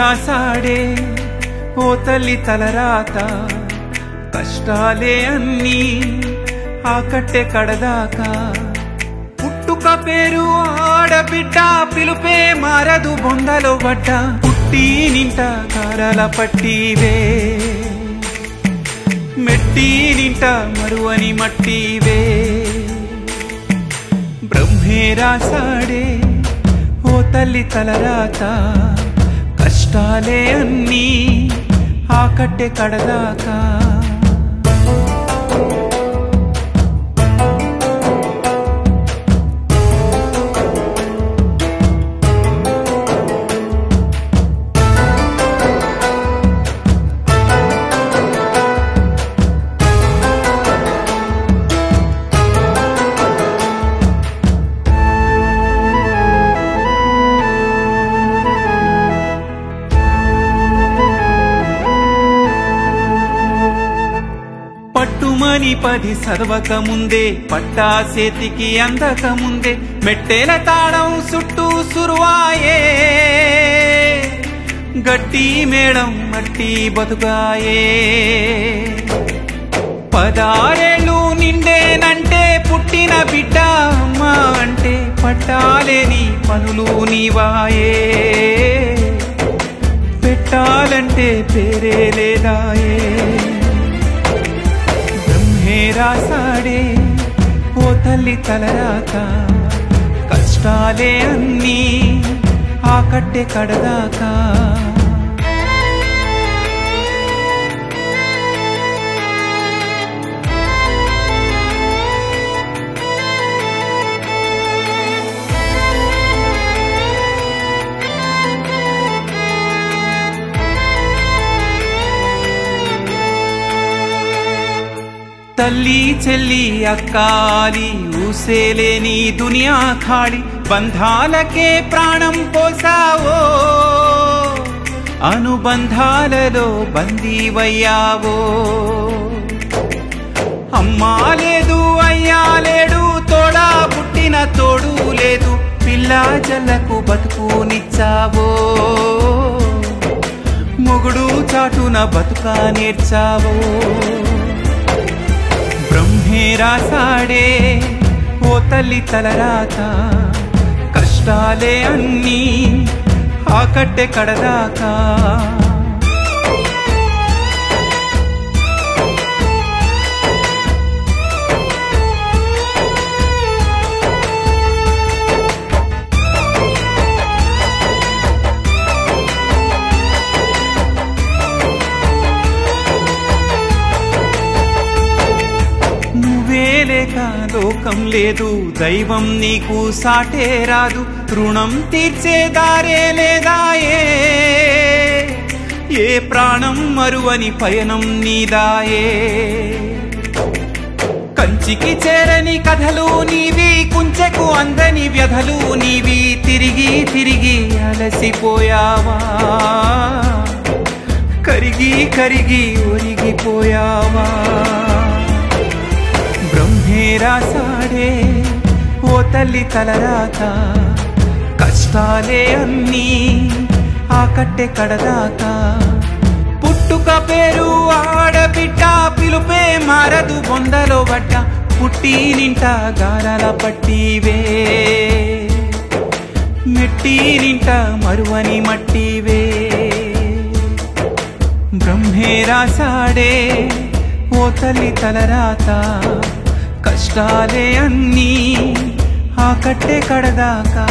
రాసాడే ఓ తల్లి తలరాత కష్టాలే అన్నీ ఆ కట్టె కడదాకా పుట్టుక పేరు ఆడబిడ్డ పిలుపే మారదు బొందలో పడ్డ పుట్టి నింట కారాల పట్టివే మెట్టి నింట మరువని మట్టివే బ్రహ్మే రాసాడే ఓ తల్లి తలరాత కష్టాలే అన్నీ ఆ కట్టె కడదాకా పట్టుమని 10 సర్వక ముందే పట్టా చేతికి అందక ముందే మెట్టెల తాళం చుట్టూ సురువాయే గట్టి మేడం మట్టి బతుకాయే 16 నిండేనంటే పుట్టిన బిడ్డ అమ్మ అంటే పట్టాలేని పనులు నీవాయే పెట్టాలంటే పేరే లేదాయే రాసాడే ఓ తల్లి తలరాత కష్టాలే అన్నీ ఆ కట్టె కడదాకా తల్లి చెల్లి అక్కాలి ఊసేలేని దునియా ఖాళీ బంధాలకే ప్రాణం పోసావో అనుబంధాలలో బందీవయ్యావో అమ్మా లేదు అయ్యా లేడు తోడా పుట్టిన తోడు లేదు పిల్లా జల్లకు బతుకునిచ్చావో మొగుడు చాటున బతుకా నేర్చావో బ్రహ్మే రాసాడే ఓ తల్లి తలరాత కష్టాలే అన్నీ ఆ కట్టె కడదాకా లోకం లేదు దైవం నీకు సాటే రాదు రుణం తీర్చే దారే లేదాయే ఏ ప్రాణం మరువని పయనం నీదాయే కంచికి చేరని కథలు నీవి కుంచెకు అందని వ్యధలు నీవి తిరిగి తిరిగి అలసిపోయావా కరిగి కరిగి ఒరిగిపోయావా బ్రహ్మే రాసాడే ఓ తల్లి తలరాత కష్టాలే అన్నీ ఆ కట్టె కడదాకా పుట్టుక పేరు ఆడబిడ్డ పిలుపే మారదు బొందలో పడ్డ పుట్టి నింట గారాల పట్టివే మెట్టి నింట మరువని మట్టివే బ్రహ్మే రాసాడే ఓ తల్లి తలరాత కష్టాలే అన్నీ ఆ కట్టె కడదాకా